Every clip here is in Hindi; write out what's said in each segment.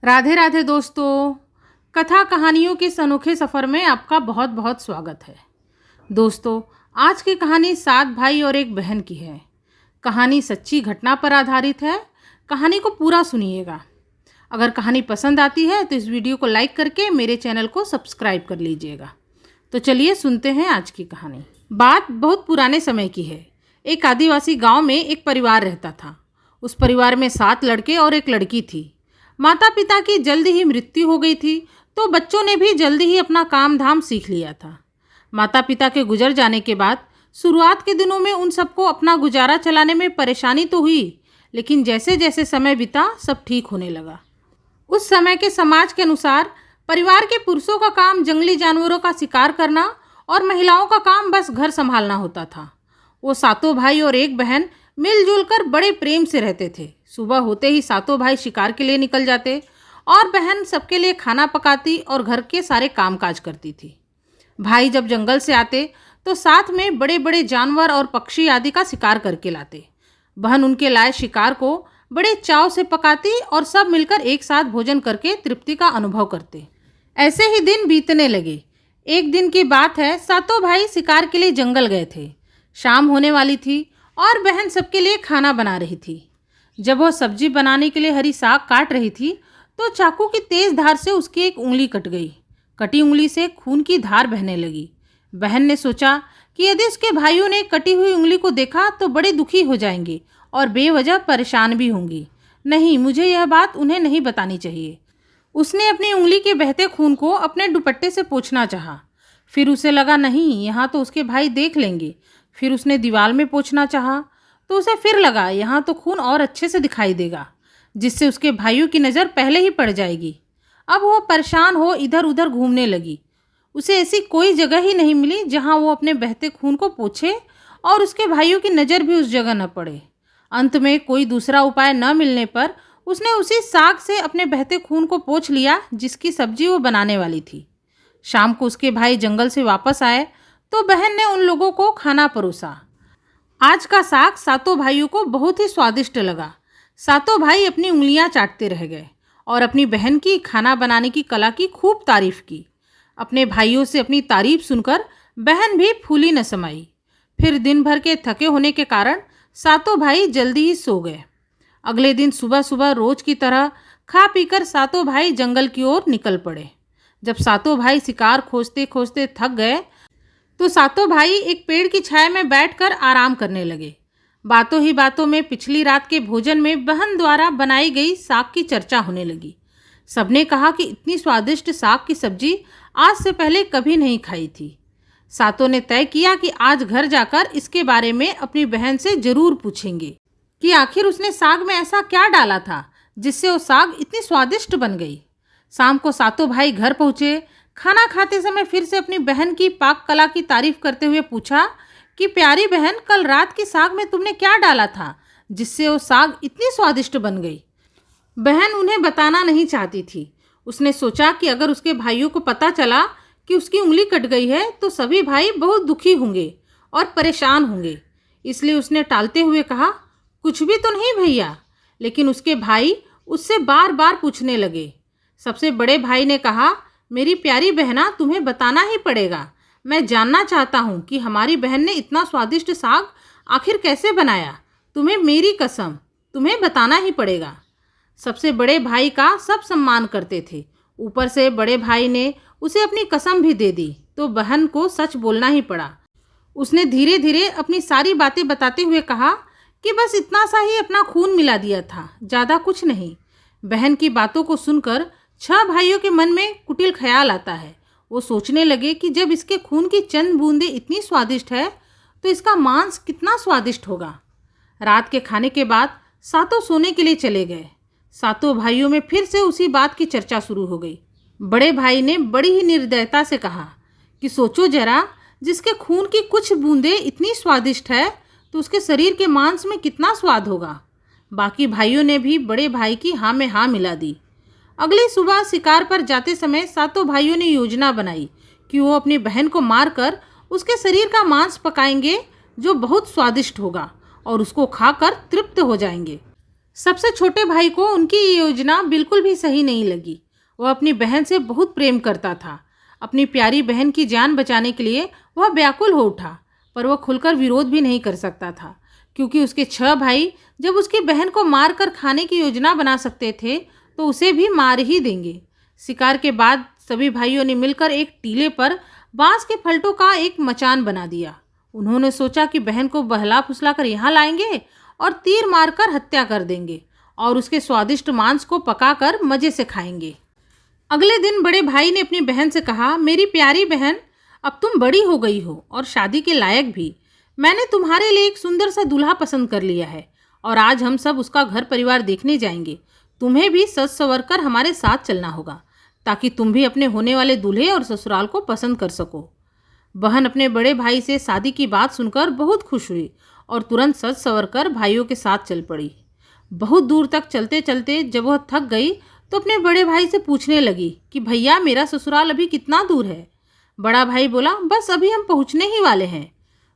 राधे राधे दोस्तों, कथा कहानियों के इस अनोखे सफ़र में आपका बहुत बहुत स्वागत है। दोस्तों, आज की कहानी 7 भाई और एक बहन की है। कहानी सच्ची घटना पर आधारित है। कहानी को पूरा सुनिएगा। अगर कहानी पसंद आती है तो इस वीडियो को लाइक करके मेरे चैनल को सब्सक्राइब कर लीजिएगा। तो चलिए सुनते हैं आज की कहानी। बात बहुत पुराने समय की है। एक आदिवासी गांव में एक परिवार रहता था। उस परिवार में 7 लड़के और एक लड़की थी। माता पिता की जल्दी ही मृत्यु हो गई थी, तो बच्चों ने भी जल्दी ही अपना काम धाम सीख लिया था। माता पिता के गुजर जाने के बाद शुरुआत के दिनों में उन सबको अपना गुजारा चलाने में परेशानी तो हुई, लेकिन जैसे जैसे समय बीता सब ठीक होने लगा। उस समय के समाज के अनुसार परिवार के पुरुषों का काम जंगली जानवरों का शिकार करना और महिलाओं का काम बस घर संभालना होता था। वो 7 भाई और एक बहन मिलजुल कर बड़े प्रेम से रहते थे। सुबह होते ही 7 भाई शिकार के लिए निकल जाते और बहन सबके लिए खाना पकाती और घर के सारे कामकाज करती थी। भाई जब जंगल से आते तो साथ में बड़े बड़े जानवर और पक्षी आदि का शिकार करके लाते। बहन उनके लाए शिकार को बड़े चाव से पकाती और सब मिलकर एक साथ भोजन करके तृप्ति का अनुभव करते। ऐसे ही दिन बीतने लगे। एक दिन की बात है, 7 भाई शिकार के लिए जंगल गए थे। शाम होने वाली थी और बहन सबके लिए खाना बना रही थी। जब वह सब्जी बनाने के लिए हरी साग काट रही थी तो चाकू की तेज धार से उसकी एक उंगली कट गई। कटी उंगली से खून की धार बहने लगी। बहन ने सोचा कि यदि उसके भाइयों ने कटी हुई उंगली को देखा तो बड़े दुखी हो जाएंगे और बेवजह परेशान भी होंगी। नहीं, मुझे यह बात उन्हें नहीं बतानी चाहिए। उसने अपनी उंगली के बहते खून को अपने दुपट्टे से पोंछना चाहा। फिर उसे लगा नहीं, यहाँ तो उसके भाई देख लेंगे। फिर उसने दीवार में पोंछना चाहा तो उसे फिर लगा यहाँ तो खून और अच्छे से दिखाई देगा, जिससे उसके भाइयों की नज़र पहले ही पड़ जाएगी। अब वो परेशान हो इधर उधर घूमने लगी। उसे ऐसी कोई जगह ही नहीं मिली जहाँ वो अपने बहते खून को पोंछे और उसके भाइयों की नज़र भी उस जगह न पड़े। अंत में कोई दूसरा उपाय न मिलने पर उसने उसी साग से अपने बहते खून को पोंछ लिया जिसकी सब्जी वो बनाने वाली थी। शाम को उसके भाई जंगल से वापस आए तो बहन ने उन लोगों को खाना परोसा। आज का साग 7 भाइयों को बहुत ही स्वादिष्ट लगा। 7 भाई अपनी उंगलियां चाटते रह गए और अपनी बहन की खाना बनाने की कला की खूब तारीफ की। अपने भाइयों से अपनी तारीफ सुनकर बहन भी फूली न समाई। फिर दिन भर के थके होने के कारण 7 भाई जल्दी ही सो गए। अगले दिन सुबह सुबह रोज की तरह खा पीकर 7 भाई जंगल की ओर निकल पड़े। जब 7 भाई शिकार खोजते खोजते थक गए तो 7 भाई एक पेड़ की छाया में बैठकर आराम करने लगे। बातों ही बातों में पिछली रात के भोजन में बहन द्वारा बनाई गई साग की चर्चा होने लगी। सबने कहा कि इतनी स्वादिष्ट साग की सब्जी आज से पहले कभी नहीं खाई थी। 7 ने तय किया कि आज घर जाकर इसके बारे में अपनी बहन से जरूर पूछेंगे कि आखिर उसने साग में ऐसा क्या डाला था जिससे वो साग इतनी स्वादिष्ट बन गई। शाम को 7 भाई घर पहुँचे। खाना खाते समय फिर से अपनी बहन की पाक कला की तारीफ करते हुए पूछा कि प्यारी बहन, कल रात के साग में तुमने क्या डाला था जिससे वो साग इतनी स्वादिष्ट बन गई। बहन उन्हें बताना नहीं चाहती थी। उसने सोचा कि अगर उसके भाइयों को पता चला कि उसकी उंगली कट गई है तो सभी भाई बहुत दुखी होंगे और परेशान होंगे। इसलिए उसने टालते हुए कहा, कुछ भी तो नहीं भैया। लेकिन उसके भाई उससे बार बार पूछने लगे। सबसे बड़े भाई ने कहा, मेरी प्यारी बहना, तुम्हें बताना ही पड़ेगा। मैं जानना चाहता हूँ कि हमारी बहन ने इतना स्वादिष्ट साग आखिर कैसे बनाया। तुम्हें मेरी कसम, तुम्हें बताना ही पड़ेगा। सबसे बड़े भाई का सब सम्मान करते थे। ऊपर से बड़े भाई ने उसे अपनी कसम भी दे दी तो बहन को सच बोलना ही पड़ा। उसने धीरे धीरे अपनी सारी बातें बताते हुए कहा कि बस इतना सा ही अपना खून मिला दिया था, ज़्यादा कुछ नहीं। बहन की बातों को सुनकर 6 भाइयों के मन में कुटिल ख्याल आता है। वो सोचने लगे कि जब इसके खून की चंद बूंदें इतनी स्वादिष्ट है तो इसका मांस कितना स्वादिष्ट होगा। रात के खाने के बाद 7 सोने के लिए चले गए। 7 भाइयों में फिर से उसी बात की चर्चा शुरू हो गई। बड़े भाई ने बड़ी ही निर्दयता से कहा कि सोचो जरा, जिसके खून की कुछ बूंदें इतनी स्वादिष्ट है तो उसके शरीर के मांस में कितना स्वाद होगा। बाकी भाइयों ने भी बड़े भाई की हाँ में हाँ मिला दी। अगली सुबह शिकार पर जाते समय 7 भाइयों ने योजना बनाई कि वो अपनी बहन को मारकर उसके शरीर का मांस पकाएंगे जो बहुत स्वादिष्ट होगा और उसको खाकर तृप्त हो जाएंगे। सबसे छोटे भाई को उनकी ये योजना बिल्कुल भी सही नहीं लगी। वह अपनी बहन से बहुत प्रेम करता था। अपनी प्यारी बहन की जान बचाने के लिए वह व्याकुल हो उठा, पर वह खुलकर विरोध भी नहीं कर सकता था, क्योंकि उसके 6 भाई जब उसकी बहन को मार कर खाने की योजना बना सकते थे तो उसे भी मार ही देंगे। शिकार के बाद सभी भाइयों ने मिलकर एक टीले पर बांस के फलटों का एक मचान बना दिया। उन्होंने सोचा कि बहन को बहला फुसला कर यहाँ लाएंगे और तीर मारकर हत्या कर देंगे और उसके स्वादिष्ट मांस को पकाकर मज़े से खाएंगे। अगले दिन बड़े भाई ने अपनी बहन से कहा, मेरी प्यारी बहन, अब तुम बड़ी हो गई हो और शादी के लायक भी। मैंने तुम्हारे लिए एक सुंदर सा दूल्हा पसंद कर लिया है और आज हम सब उसका घर परिवार देखने जाएंगे। तुम्हें भी सज संवर कर हमारे साथ चलना होगा ताकि तुम भी अपने होने वाले दूल्हे और ससुराल को पसंद कर सको। बहन अपने बड़े भाई से शादी की बात सुनकर बहुत खुश हुई और तुरंत सज संवर कर भाइयों के साथ चल पड़ी। बहुत दूर तक चलते चलते जब वह थक गई तो अपने बड़े भाई से पूछने लगी कि भैया, मेरा ससुराल अभी कितना दूर है? बड़ा भाई बोला, बस अभी हम पहुंचने ही वाले हैं।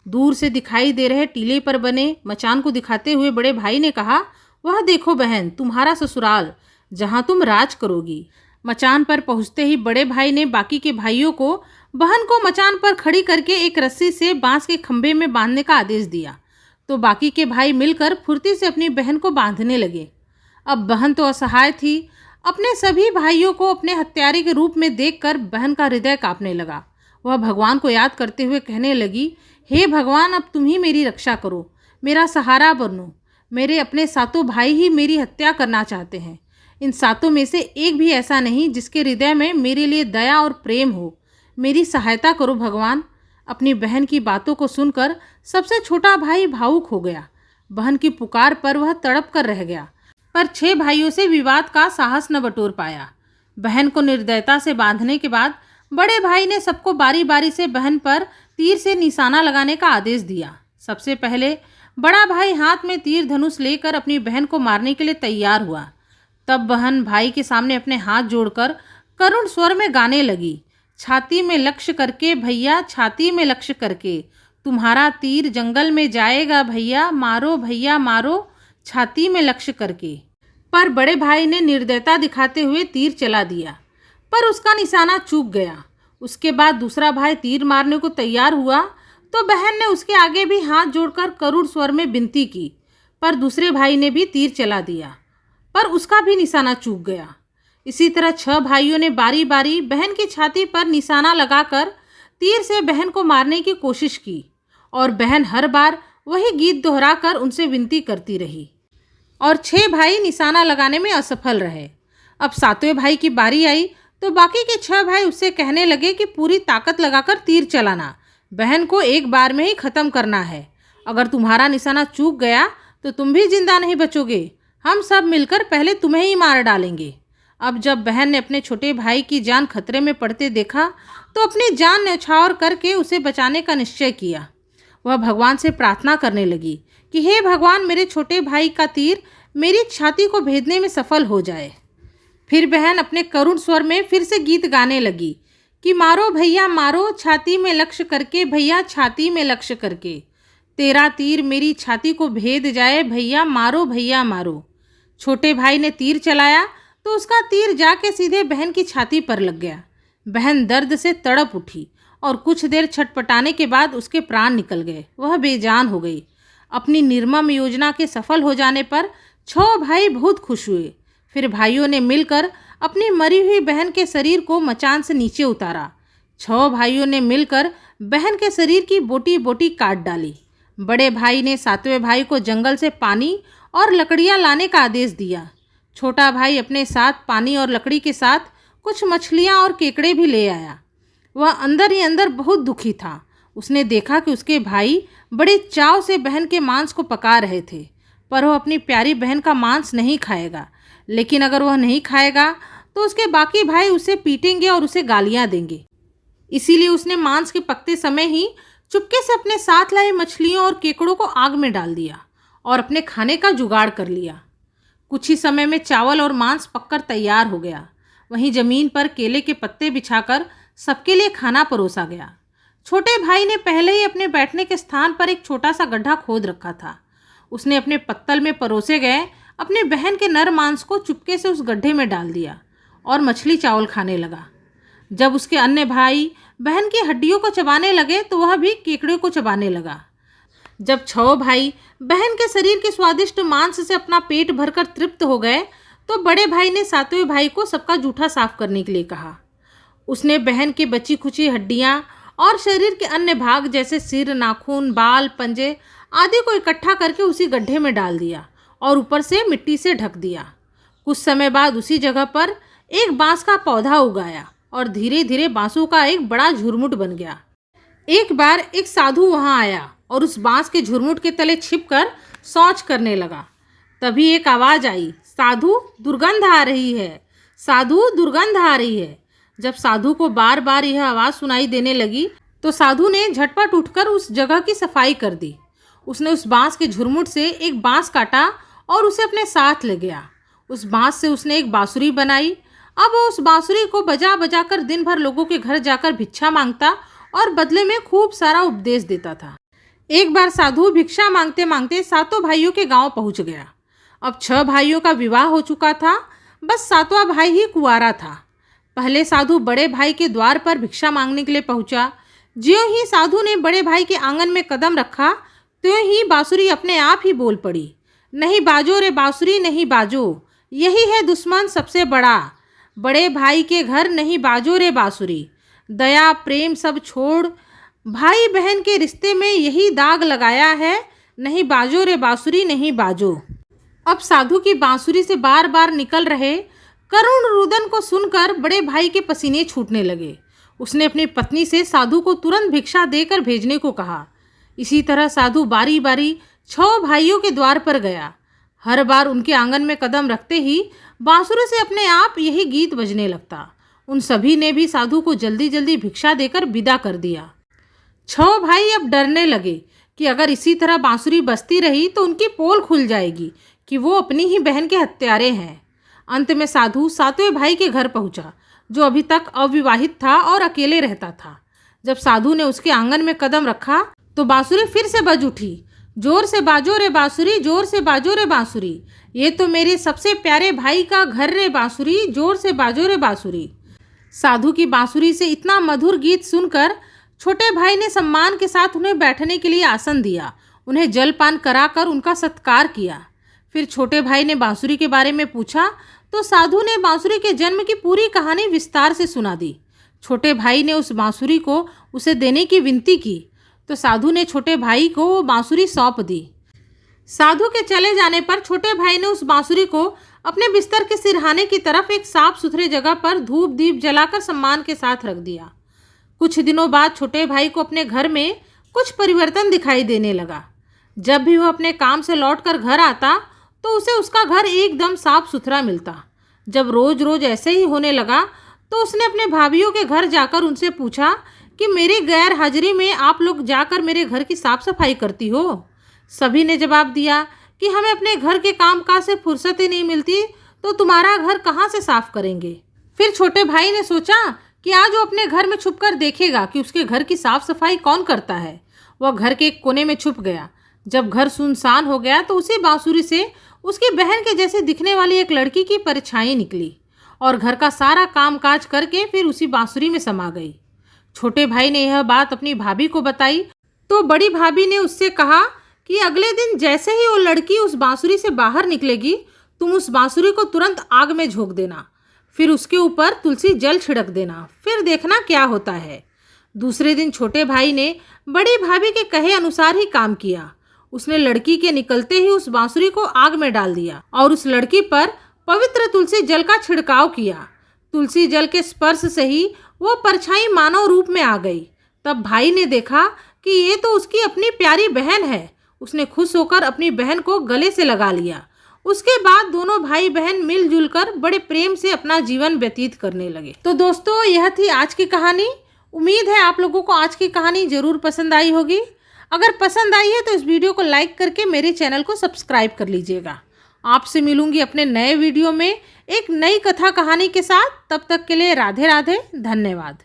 दूर से दिखाई दे रहे टीले पर बने मचान को दिखाते हुए बड़े भाई ने कहा, वह देखो बहन, तुम्हारा ससुराल, जहां तुम राज करोगी। मचान पर पहुंचते ही बड़े भाई ने बाकी के भाइयों को बहन को मचान पर खड़ी करके एक रस्सी से बांस के खंभे में बांधने का आदेश दिया, तो बाकी के भाई मिलकर फुर्ती से अपनी बहन को बांधने लगे। अब बहन तो असहाय थी। अपने सभी भाइयों को अपने हत्यारे के रूप में देखकर बहन का हृदय कांपने लगा। वह भगवान को याद करते हुए कहने लगी, हे भगवान, अब तुम ही मेरी रक्षा करो, मेरा सहारा बनो। मेरे अपने 7 भाई ही मेरी हत्या करना चाहते हैं। इन 7 में से एक भी ऐसा नहीं जिसके हृदय में मेरे लिए दया और प्रेम हो। मेरी सहायता करो भगवान। अपनी बहन की बातों को सुनकर सबसे छोटा भाई भावुक हो गया। बहन की पुकार पर वह तड़प कर रह गया, पर 6 भाइयों से विवाद का साहस न बटोर पाया। बहन को निर्दयता से बांधने के बाद बड़े भाई ने सबको बारी बारी से बहन पर तीर से निशाना लगाने का आदेश दिया। सबसे पहले बड़ा भाई हाथ में तीर धनुष लेकर अपनी बहन को मारने के लिए तैयार हुआ। तब बहन भाई के सामने अपने हाथ जोड़कर करुण स्वर में गाने लगी, छाती में लक्ष्य करके भैया, छाती में लक्ष्य करके, तुम्हारा तीर जंगल में जाएगा भैया, मारो भैया मारो, छाती में लक्ष्य करके। पर बड़े भाई ने निर्दयता दिखाते हुए तीर चला दिया, पर उसका निशाना चूक गया। उसके बाद दूसरा भाई तीर मारने को तैयार हुआ तो बहन ने उसके आगे भी हाथ जोड़कर करुण स्वर में विनती की, पर दूसरे भाई ने भी तीर चला दिया, पर उसका भी निशाना चूक गया। इसी तरह 6 भाइयों ने बारी बारी बहन की छाती पर निशाना लगाकर तीर से बहन को मारने की कोशिश की और बहन हर बार वही गीत दोहराकर उनसे विनती करती रही और 6 भाई निशाना लगाने में असफल रहे। अब 7वें भाई की बारी आई तो बाकी के 6 भाई उससे कहने लगे कि पूरी ताकत लगाकर तीर चलाना, बहन को एक बार में ही ख़त्म करना है। अगर तुम्हारा निशाना चूक गया तो तुम भी जिंदा नहीं बचोगे। हम सब मिलकर पहले तुम्हें ही मार डालेंगे। अब जब बहन ने अपने छोटे भाई की जान खतरे में पड़ते देखा तो अपनी जान न्यौछावर करके उसे बचाने का निश्चय किया। वह भगवान से प्रार्थना करने लगी कि हे भगवान, मेरे छोटे भाई का तीर मेरी छाती को भेदने में सफल हो जाए। फिर बहन अपने करुण स्वर में फिर से गीत गाने लगी कि मारो भैया मारो, छाती में लक्ष्य करके भैया, छाती में लक्ष्य करके, तेरा तीर मेरी छाती को भेद जाए भैया, मारो भैया मारो। छोटे भाई ने तीर चलाया तो उसका तीर जाके सीधे बहन की छाती पर लग गया। बहन दर्द से तड़प उठी और कुछ देर छटपटाने के बाद उसके प्राण निकल गए। वह बेजान हो गई। अपनी निर्मम योजना के सफल हो जाने पर 6 भाई बहुत खुश हुए। फिर भाइयों ने मिलकर अपनी मरी हुई बहन के शरीर को मचान से नीचे उतारा। 6 भाइयों ने मिलकर बहन के शरीर की बोटी बोटी काट डाली। बड़े भाई ने 7वें भाई को जंगल से पानी और लकड़ियाँ लाने का आदेश दिया। छोटा भाई अपने साथ पानी और लकड़ी के साथ कुछ मछलियाँ और केकड़े भी ले आया। वह अंदर ही अंदर बहुत दुखी था। उसने देखा कि उसके भाई बड़े चाव से बहन के मांस को पका रहे थे, पर वह अपनी प्यारी बहन का मांस नहीं खाएगा। लेकिन अगर वह नहीं खाएगा तो उसके बाकी भाई उसे पीटेंगे और उसे गालियाँ देंगे। इसीलिए उसने मांस के पकते समय ही चुपके से अपने साथ लाई मछलियों और केकड़ों को आग में डाल दिया और अपने खाने का जुगाड़ कर लिया। कुछ ही समय में चावल और मांस पककर तैयार हो गया। वहीं जमीन पर केले के पत्ते बिछाकर सबके लिए खाना परोसा गया। छोटे भाई ने पहले ही अपने बैठने के स्थान पर एक छोटा सा गड्ढा खोद रखा था। उसने अपने पत्तल में परोसे गए अपनी बहन के नर मांस को चुपके से उस गड्ढे में डाल दिया और मछली चावल खाने लगा। जब उसके अन्य भाई बहन की हड्डियों को चबाने लगे तो वह भी केकड़े को चबाने लगा। जब 6 भाई बहन के शरीर के स्वादिष्ट मांस से अपना पेट भरकर तृप्त हो गए तो बड़े भाई ने 7वें भाई को सबका जूठा साफ करने के लिए कहा। उसने बहन की बची खुची हड्डियां और शरीर के अन्य भाग जैसे सिर, नाखून, बाल, पंजे आदि को इकट्ठा करके उसी गड्ढे में डाल दिया और ऊपर से मिट्टी से ढक दिया। कुछ समय बाद उसी जगह पर एक बांस का पौधा उगाया और धीरे धीरे बांसों का एक बड़ा झुरमुट बन गया। एक बार एक साधु वहां आया और उस बांस के झुरमुट के तले छिपकर शौच करने लगा। तभी एक आवाज आई, साधु दुर्गंध आ रही है, साधु दुर्गंध आ रही है। जब साधु को बार बार यह आवाज़ सुनाई देने लगी तो साधु ने झटपट उठकर उस जगह की सफाई कर दी। उसने उस बांस के झुरमुट से एक बांस काटा और उसे अपने साथ ले गया। उस बांस से उसने एक बांसुरी बनाई। अब वो उस बांसुरी को बजा बजा कर दिन भर लोगों के घर जाकर भिक्षा मांगता और बदले में खूब सारा उपदेश देता था। एक बार साधु भिक्षा मांगते मांगते 7 भाइयों के गांव पहुंच गया। अब 6 भाइयों का विवाह हो चुका था, बस 7वां भाई ही कुंवारा था। पहले साधु बड़े भाई के द्वार पर भिक्षा मांगने के लिए पहुंचा। ज्यों ही साधु ने बड़े भाई के आंगन में कदम रखा त्यों ही बांसुरी अपने आप ही बोल पड़ी, नहीं बाजो रे बांसुरी नहीं बाजो, यही है दुश्मन सबसे बड़ा, बड़े भाई के घर नहीं बाजो रे बांसुरी, दया प्रेम सब छोड़, भाई बहन के रिश्ते में यही दाग लगाया है, नहीं बाजो रे बांसुरी नहीं बाजो। अब साधु की बांसुरी से बार बार निकल रहे करुण रुदन को सुनकर बड़े भाई के पसीने छूटने लगे। उसने अपनी पत्नी से साधु को तुरंत भिक्षा देकर भेजने को कहा। इसी तरह साधु बारी बारी 6 भाइयों के द्वार पर गया। हर बार उनके आंगन में कदम रखते ही बांसुरी से अपने आप यही गीत बजने लगता। उन सभी ने भी साधु को जल्दी जल्दी भिक्षा देकर विदा कर दिया। 6 भाई अब डरने लगे कि अगर इसी तरह बांसुरी बजती रही तो उनकी पोल खुल जाएगी कि वो अपनी ही बहन के हत्यारे हैं। अंत में साधु 7वें भाई के घर पहुंचा, जो अभी तक अविवाहित था और अकेले रहता था। जब साधु ने उसके आंगन में कदम रखा तो बांसुरी फिर से बज उठी, जोर से बाजो रे बांसुरी, जोर से बाजो रे बांसुरी, ये तो मेरे सबसे प्यारे भाई का घर रे बांसुरी, जोर से बाजो रे बांसुरी। साधु की बांसुरी से इतना मधुर गीत सुनकर छोटे भाई ने सम्मान के साथ उन्हें बैठने के लिए आसन दिया, उन्हें जलपान कराकर उनका सत्कार किया। फिर छोटे भाई ने बांसुरी के बारे में पूछा तो साधु ने बांसुरी के जन्म की पूरी कहानी विस्तार से सुना दी। छोटे भाई ने उस बांसुरी को उसे देने की विनती की तो साधु ने छोटे भाई को वो बांसुरी सौंप दी। साधु के चले जाने पर छोटे भाई ने उस बांसुरी को अपने बिस्तर के सिरहाने की तरफ एक साफ सुथरे जगह पर धूप दीप जलाकर सम्मान के साथ रख दिया। कुछ दिनों बाद छोटे भाई को अपने घर में कुछ परिवर्तन दिखाई देने लगा। जब भी वह अपने काम से लौटकर घर आता तो उसे उसका घर एकदम साफ सुथरा मिलता। जब रोज रोज ऐसे ही होने लगा तो उसने अपने भाभीियों के घर जाकर उनसे पूछा कि मेरी गैर हाजिरी में आप लोग जाकर मेरे घर की साफ सफाई करती हो? सभी ने जवाब दिया कि हमें अपने घर के कामकाज से फुर्सत ही नहीं मिलती, तो तुम्हारा घर कहाँ से साफ करेंगे। फिर छोटे भाई ने सोचा कि आज वो अपने घर में छुपकर देखेगा कि उसके घर की साफ सफाई कौन करता है। वह घर के एक कोने में छुप गया। जब घर सुनसान हो गया तो उसी बांसुरी से उसकी बहन के जैसे दिखने वाली एक लड़की की परछाई निकली और घर का सारा कामकाज करके फिर उसी बांसुरी में समा गई। छोटे भाई ने यह बात अपनी भाभी को बताई तो बड़ी भाभी ने उससे कहा कि अगले दिन जैसे ही वो लड़की उस बांसुरी से बाहर निकलेगी तुम उस बांसुरी को तुरंत आग में झोंक देना, फिर उसके ऊपर तुलसी जल छिड़क देना, फिर देखना क्या होता है। दूसरे दिन छोटे भाई ने बड़ी भाभी के कहे अनुसार ही काम किया। उसने लड़की के निकलते ही उस बांसुरी को आग में डाल दिया और उस लड़की पर पवित्र तुलसी जल का छिड़काव किया। तुलसी जल के स्पर्श से ही वो परछाई मानव रूप में आ गई। तब भाई ने देखा कि ये तो उसकी अपनी प्यारी बहन है। उसने खुश होकर अपनी बहन को गले से लगा लिया। उसके बाद दोनों भाई बहन मिलजुल कर बड़े प्रेम से अपना जीवन व्यतीत करने लगे। तो दोस्तों, यह थी आज की कहानी। उम्मीद है आप लोगों को आज की कहानी जरूर पसंद आई होगी। अगर पसंद आई है तो इस वीडियो को लाइक करके मेरे चैनल को सब्सक्राइब कर लीजिएगा। आपसे मिलूंगी अपने नए वीडियो में एक नई कथा कहानी के साथ। तब तक के लिए राधे राधे, धन्यवाद।